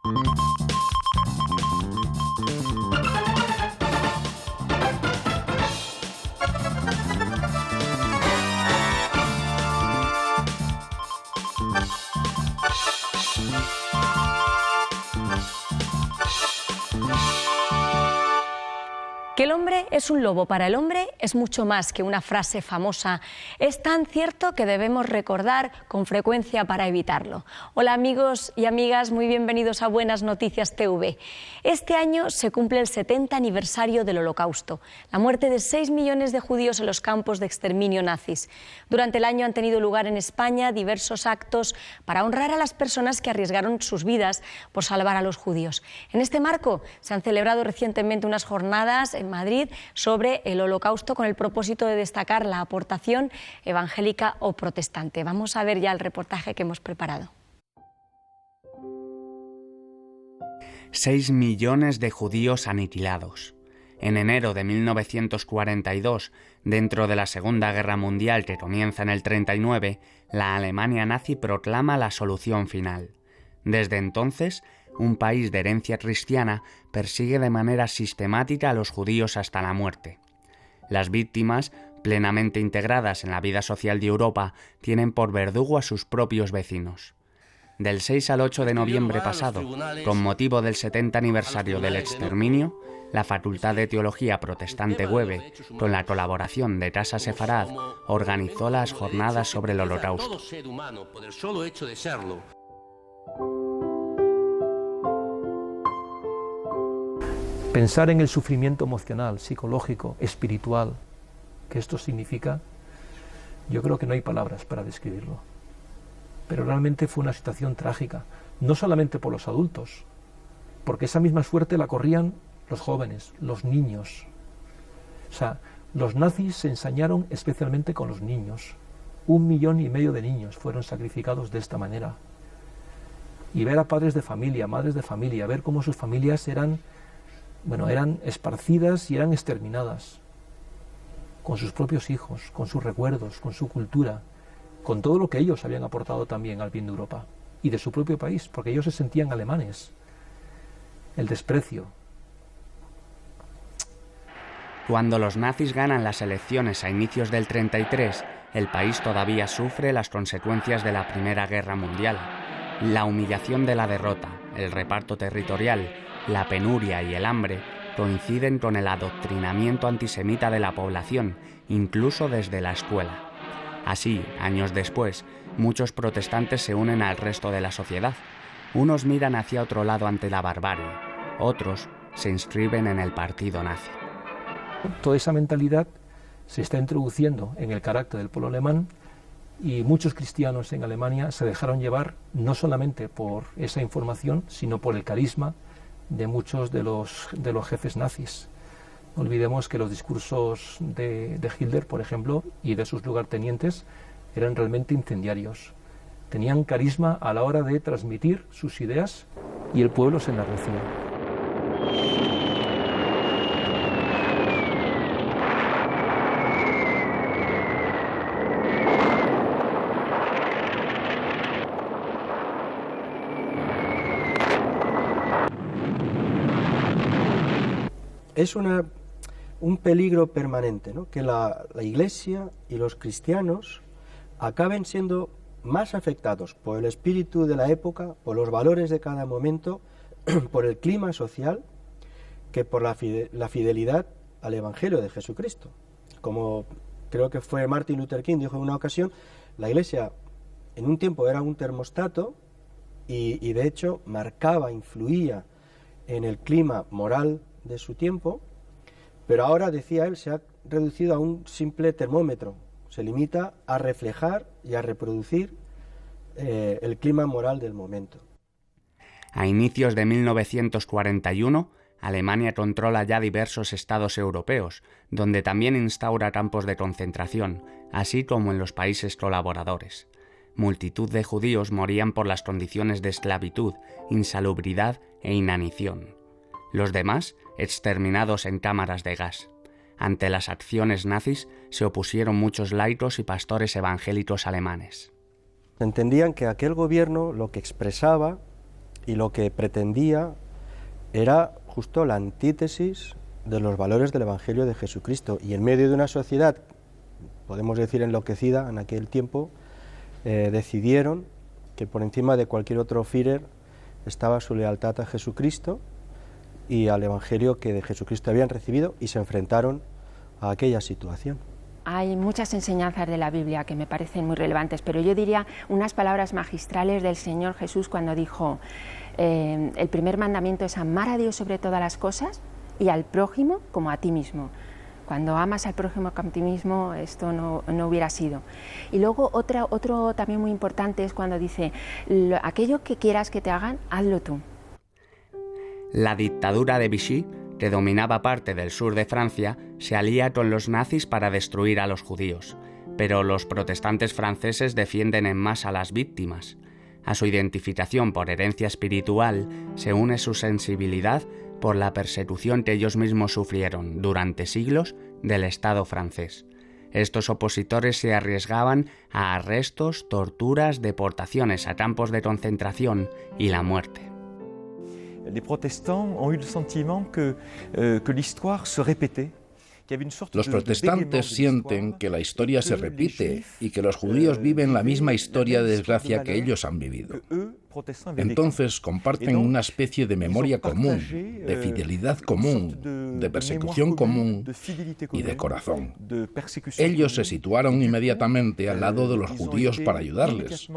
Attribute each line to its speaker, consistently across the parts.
Speaker 1: Que el hombre es un lobo para el hombre es mucho más que una frase famosa. Es tan cierto que debemos recordar con frecuencia para evitarlo. Hola amigos y amigas, muy bienvenidos a Buenas Noticias TV. Este año se cumple el 70 aniversario del Holocausto, la muerte de 6 millones de judíos en los campos de exterminio nazis. Durante el año han tenido lugar en España diversos actos para honrar a las personas que arriesgaron sus vidas por salvar a los judíos. En este marco se han celebrado recientemente unas jornadas en Madrid sobre el Holocausto con el propósito de destacar la aportación evangélica o protestante. Vamos a ver ya el reportaje que hemos preparado.
Speaker 2: 6 millones de judíos aniquilados. En enero de 1942, dentro de la Segunda Guerra Mundial que comienza en el 39, la Alemania nazi proclama la solución final. Desde entonces, un país de herencia cristiana persigue de manera sistemática a los judíos hasta la muerte. Las víctimas, plenamente integradas en la vida social de Europa, tienen por verdugo a sus propios vecinos. Del 6 al 8 de noviembre pasado, con motivo del 70 aniversario del exterminio, la Facultad de Teología Protestante Webe, con la colaboración de Casa Sefarad, organizó las jornadas sobre el Holocausto.
Speaker 3: Pensar en el sufrimiento emocional, psicológico, espiritual, que esto significa, yo creo que no hay palabras para describirlo. Pero realmente fue una situación trágica, no solamente por los adultos, porque esa misma suerte la corrían los jóvenes, los niños. O sea, los nazis se ensañaron especialmente con los niños. 1,5 millones de niños fueron sacrificados de esta manera. Y ver a padres de familia, madres de familia, ver cómo sus familias eran esparcidas y eran exterminadas, con sus propios hijos, con sus recuerdos, con su cultura, con todo lo que ellos habían aportado también al bien de Europa y de su propio país, porque ellos se sentían alemanes. El desprecio.
Speaker 2: Cuando los nazis ganan las elecciones a inicios del 33, el país todavía sufre las consecuencias de la Primera Guerra Mundial. La humillación de la derrota, el reparto territorial, la penuria y el hambre coinciden con el adoctrinamiento antisemita de la población, incluso desde la escuela. Así, años después, muchos protestantes se unen al resto de la sociedad. Unos miran hacia otro lado ante la barbarie, otros se inscriben en el partido nazi.
Speaker 3: Toda esa mentalidad se está introduciendo en el carácter del pueblo alemán y muchos cristianos en Alemania se dejaron llevar no solamente por esa información, sino por el carisma de muchos de los jefes nazis. No olvidemos que los discursos de Hitler, por ejemplo, y de sus lugartenientes eran realmente incendiarios. Tenían carisma a la hora de transmitir sus ideas y el pueblo se enardecía.
Speaker 4: Es un peligro permanente, ¿no? Que la Iglesia y los cristianos acaben siendo más afectados por el espíritu de la época, por los valores de cada momento, por el clima social, que por la fidelidad al Evangelio de Jesucristo. Como creo que fue Martin Luther King dijo en una ocasión, la Iglesia en un tiempo era un termostato y de hecho marcaba, influía en el clima moral de su tiempo, pero ahora, decía él, se ha reducido a un simple termómetro, se limita a reflejar y a reproducir el clima moral del momento.
Speaker 2: A inicios de 1941, Alemania controla ya diversos estados europeos, donde también instaura campos de concentración, así como en los países colaboradores. Multitud de judíos morían por las condiciones de esclavitud, insalubridad e inanición. Los demás, exterminados en cámaras de gas. Ante las acciones nazis se opusieron muchos laicos y pastores evangélicos alemanes.
Speaker 4: Entendían que aquel gobierno lo que expresaba y lo que pretendía era justo la antítesis de los valores del Evangelio de Jesucristo, y en medio de una sociedad, podemos decir enloquecida en aquel tiempo, decidieron que por encima de cualquier otro Führer estaba su lealtad a Jesucristo y al Evangelio que de Jesucristo habían recibido, y se enfrentaron a aquella situación.
Speaker 5: Hay muchas enseñanzas de la Biblia que me parecen muy relevantes, pero yo diría unas palabras magistrales del Señor Jesús cuando dijo, el primer mandamiento es amar a Dios sobre todas las cosas y al prójimo como a ti mismo. Cuando amas al prójimo como a ti mismo, esto no hubiera sido. Y luego otro también muy importante es cuando dice, aquello que quieras que te hagan, hazlo tú.
Speaker 2: La dictadura de Vichy, que dominaba parte del sur de Francia, se alía con los nazis para destruir a los judíos, pero los protestantes franceses defienden en masa a las víctimas. A su identificación por herencia espiritual se une su sensibilidad por la persecución que ellos mismos sufrieron durante siglos del Estado francés. Estos opositores se arriesgaban a arrestos, torturas, deportaciones a campos de concentración y la muerte.
Speaker 6: Les protestants ont eu le sentiment que l'histoire se répétait.
Speaker 7: Los protestantes sienten que la historia se repite y que los judíos viven la misma historia de desgracia que ellos han vivido. Entonces comparten una especie de memoria común, de fidelidad común, de persecución común y de corazón. Ellos se situaron inmediatamente al lado de los judíos para ayudarles.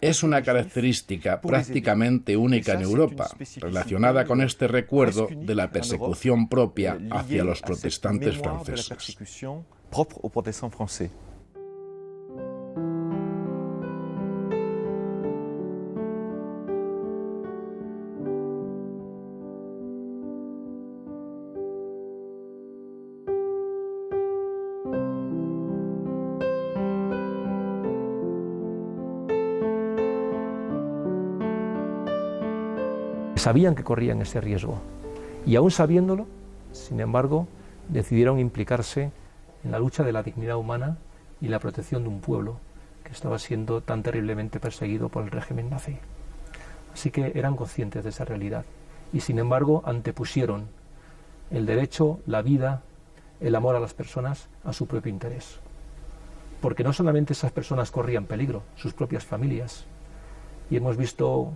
Speaker 7: Es una característica prácticamente única en Europa, relacionada con este recuerdo de la persecución propia hacia los protestantes franceses.
Speaker 3: Sabían que corrían ese riesgo y aún sabiéndolo, sin embargo, decidieron implicarse en la lucha de la dignidad humana y la protección de un pueblo que estaba siendo tan terriblemente perseguido por el régimen nazi. Así que eran conscientes de esa realidad y sin embargo antepusieron el derecho, la vida, el amor a las personas a su propio interés. Porque no solamente esas personas corrían peligro, sus propias familias. Y hemos visto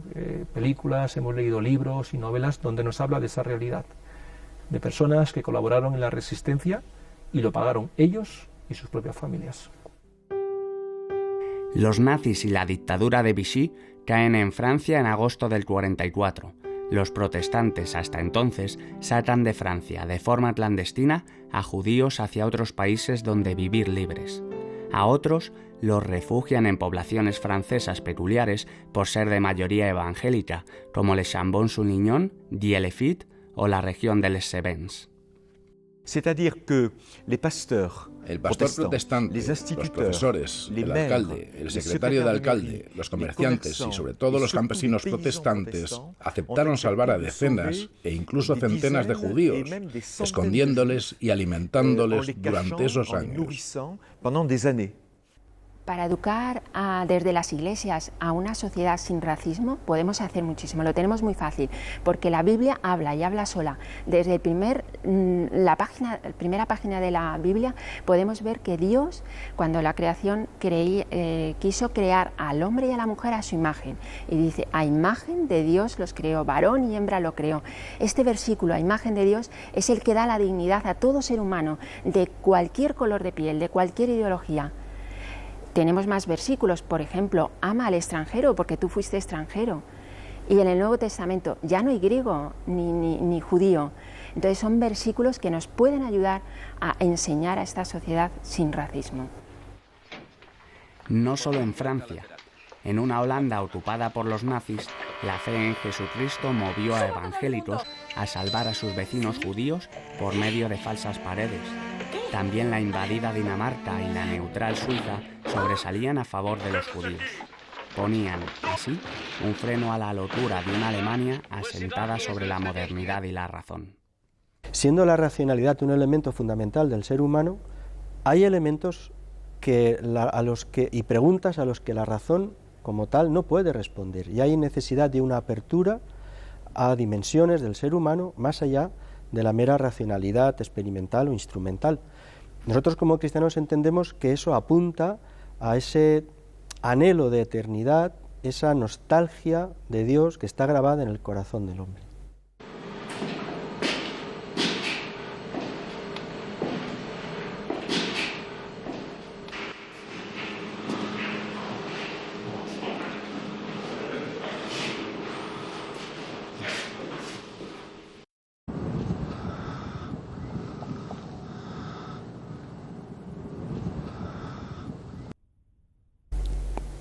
Speaker 3: películas, hemos leído libros y novelas donde nos habla de esa realidad, de personas que colaboraron en la resistencia y lo pagaron ellos y sus propias familias.
Speaker 2: Los nazis y la dictadura de Vichy caen en Francia en agosto del 44. Los protestantes hasta entonces sacan de Francia de forma clandestina a judíos hacia otros países donde vivir libres. A otros los refugian en poblaciones francesas peculiares por ser de mayoría evangélica, como Le Chambon-Sous-Lignon, Die-le-Fit o la región de Les Cévennes.
Speaker 6: C'est-à-dire que les pasteurs,
Speaker 7: el pastor protestante, los profesores, el alcalde, el secretario de alcalde, los comerciantes y sobre todo los campesinos protestantes aceptaron salvar a decenas e incluso centenas de judíos, escondiéndoles y alimentándoles durante esos años.
Speaker 5: Para educar desde las iglesias a una sociedad sin racismo podemos hacer muchísimo, lo tenemos muy fácil, porque la Biblia habla y habla sola. Desde la primera página de la Biblia podemos ver que Dios, cuando la creación quiso crear al hombre y a la mujer a su imagen, y dice, a imagen de Dios los creó, varón y hembra lo creó. Este versículo, a imagen de Dios, es el que da la dignidad a todo ser humano, de cualquier color de piel, de cualquier ideología. Tenemos más versículos, por ejemplo, ama al extranjero porque tú fuiste extranjero. Y en el Nuevo Testamento ya no hay griego ni judío. Entonces son versículos que nos pueden ayudar a enseñar a esta sociedad sin racismo.
Speaker 2: No solo en Francia. En una Holanda ocupada por los nazis, la fe en Jesucristo movió a evangélicos a salvar a sus vecinos judíos por medio de falsas paredes. También la invadida Dinamarca y la neutral Suiza sobresalían a favor de los judíos. Ponían, así, un freno a la locura de una Alemania asentada sobre la modernidad y la razón.
Speaker 4: Siendo la racionalidad un elemento fundamental del ser humano, hay elementos y preguntas a los que la razón como tal no puede responder, y hay necesidad de una apertura a dimensiones del ser humano más allá de la mera racionalidad experimental o instrumental. Nosotros como cristianos entendemos que eso apunta a ese anhelo de eternidad, esa nostalgia de Dios que está grabada en el corazón del hombre.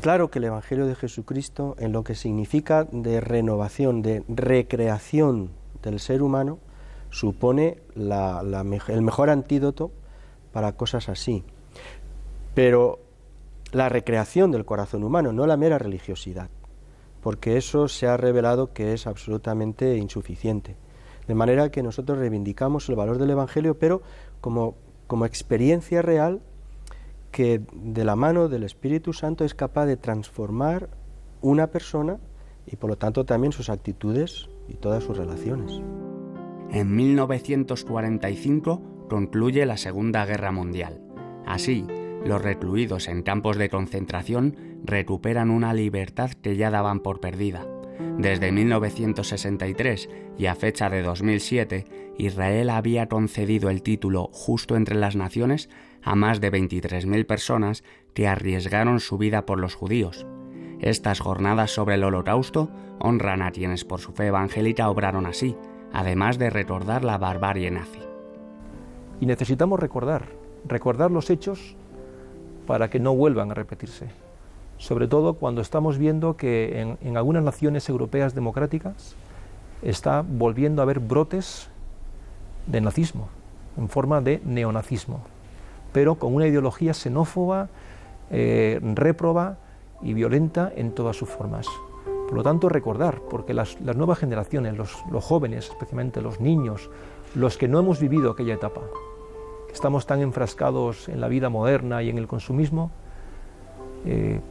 Speaker 4: Claro que el Evangelio de Jesucristo, en lo que significa de renovación, de recreación del ser humano, supone el mejor antídoto para cosas así. Pero la recreación del corazón humano, no la mera religiosidad, porque eso se ha revelado que es absolutamente insuficiente. De manera que nosotros reivindicamos el valor del Evangelio, pero como experiencia real, que de la mano del Espíritu Santo es capaz de transformar una persona y por lo tanto también sus actitudes y todas sus relaciones.
Speaker 2: En 1945 concluye la Segunda Guerra Mundial. Así, los recluidos en campos de concentración recuperan una libertad que ya daban por perdida. Desde 1963 y a fecha de 2007, Israel había concedido el título Justo entre las Naciones a más de 23.000 personas que arriesgaron su vida por los judíos. Estas jornadas sobre el Holocausto honran a quienes por su fe evangélica obraron así, además de recordar la barbarie nazi.
Speaker 3: Y necesitamos recordar los hechos para que no vuelvan a repetirse. Sobre todo cuando estamos viendo que en algunas naciones europeas democráticas está volviendo a haber brotes de nazismo, en forma de neonazismo, pero con una ideología xenófoba, réproba y violenta en todas sus formas. Por lo tanto, recordar, porque las nuevas generaciones, los jóvenes, especialmente los niños, los que no hemos vivido aquella etapa, que estamos tan enfrascados en la vida moderna y en el consumismo,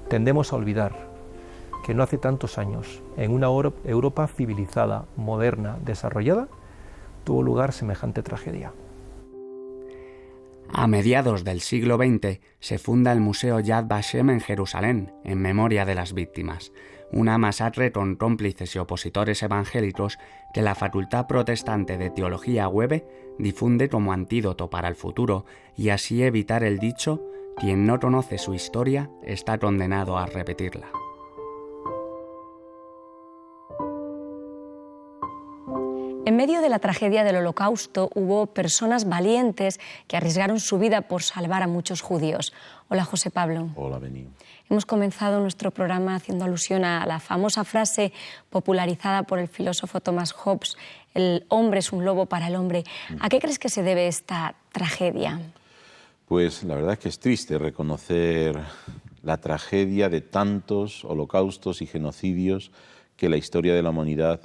Speaker 3: tendemos a olvidar que no hace tantos años, en una Europa civilizada, moderna, desarrollada, tuvo lugar semejante tragedia.
Speaker 2: A mediados del siglo XX se funda el Museo Yad Vashem en Jerusalén, en memoria de las víctimas, una masacre con cómplices y opositores evangélicos que la Facultad Protestante de Teología Webbe difunde como antídoto para el futuro y así evitar el dicho: quien no conoce su historia está condenado a repetirla.
Speaker 1: En medio de la tragedia del Holocausto hubo personas valientes que arriesgaron su vida por salvar a muchos judíos. Hola, José Pablo.
Speaker 8: Hola, Beni.
Speaker 1: Hemos comenzado nuestro programa haciendo alusión a la famosa frase popularizada por el filósofo Thomas Hobbes: el hombre es un lobo para el hombre. ¿A qué crees que se debe esta tragedia?
Speaker 8: Pues la verdad es que es triste reconocer la tragedia de tantos holocaustos y genocidios que la historia de la humanidad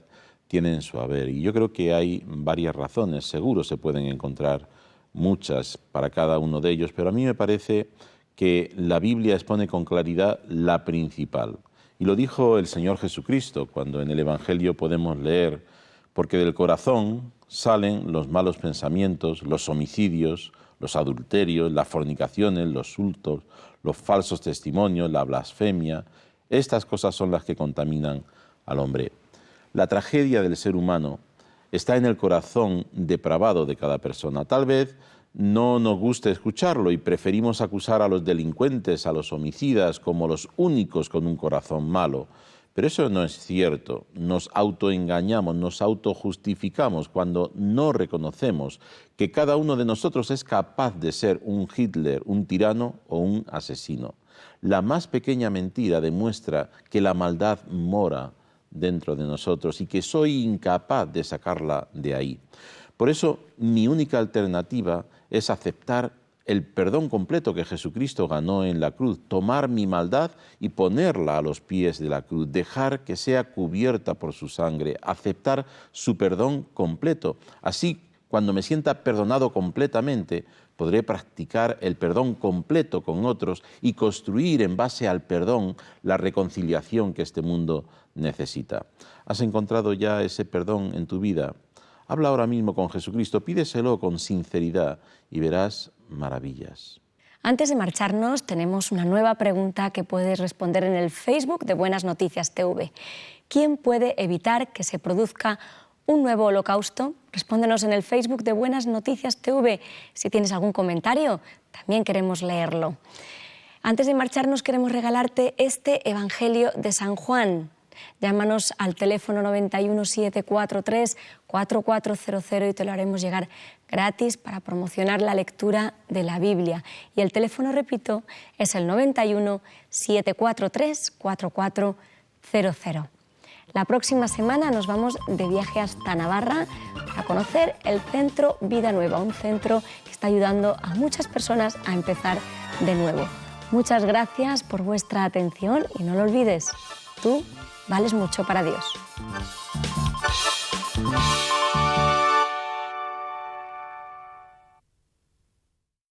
Speaker 8: tiene en su haber. Y yo creo que hay varias razones, seguro se pueden encontrar muchas para cada uno de ellos, pero a mí me parece que la Biblia expone con claridad la principal. Y lo dijo el Señor Jesucristo cuando en el Evangelio podemos leer: porque del corazón salen los malos pensamientos, los homicidios, los adulterios, las fornicaciones, los hurtos, los falsos testimonios, la blasfemia. Estas cosas son las que contaminan al hombre. La tragedia del ser humano está en el corazón depravado de cada persona. Tal vez no nos guste escucharlo y preferimos acusar a los delincuentes, a los homicidas, como los únicos con un corazón malo. Pero eso no es cierto. Nos autoengañamos, nos autojustificamos cuando no reconocemos que cada uno de nosotros es capaz de ser un Hitler, un tirano o un asesino. La más pequeña mentira demuestra que la maldad mora dentro de nosotros y que soy incapaz de sacarla de ahí. Por eso, mi única alternativa es aceptar el perdón completo que Jesucristo ganó en la cruz, tomar mi maldad y ponerla a los pies de la cruz, dejar que sea cubierta por su sangre, aceptar su perdón completo. Así Cuando me sienta perdonado completamente, podré practicar el perdón completo con otros y construir en base al perdón la reconciliación que este mundo necesita. ¿Has encontrado ya ese perdón en tu vida? Habla ahora mismo con Jesucristo, pídeselo con sinceridad y verás maravillas.
Speaker 1: Antes de marcharnos, tenemos una nueva pregunta que puedes responder en el Facebook de Buenas Noticias TV. ¿Quién puede evitar que se produzca un nuevo holocausto? Respóndenos en el Facebook de Buenas Noticias TV. Si tienes algún comentario, también queremos leerlo. Antes de marcharnos, queremos regalarte este Evangelio de San Juan. Llámanos al teléfono 91 743 4400 y te lo haremos llegar gratis para promocionar la lectura de la Biblia. Y el teléfono, repito, es el 91 743 4400. La próxima semana nos vamos de viaje hasta Navarra a conocer el Centro Vida Nueva, un centro que está ayudando a muchas personas a empezar de nuevo. Muchas gracias por vuestra atención y no lo olvides, tú vales mucho para Dios.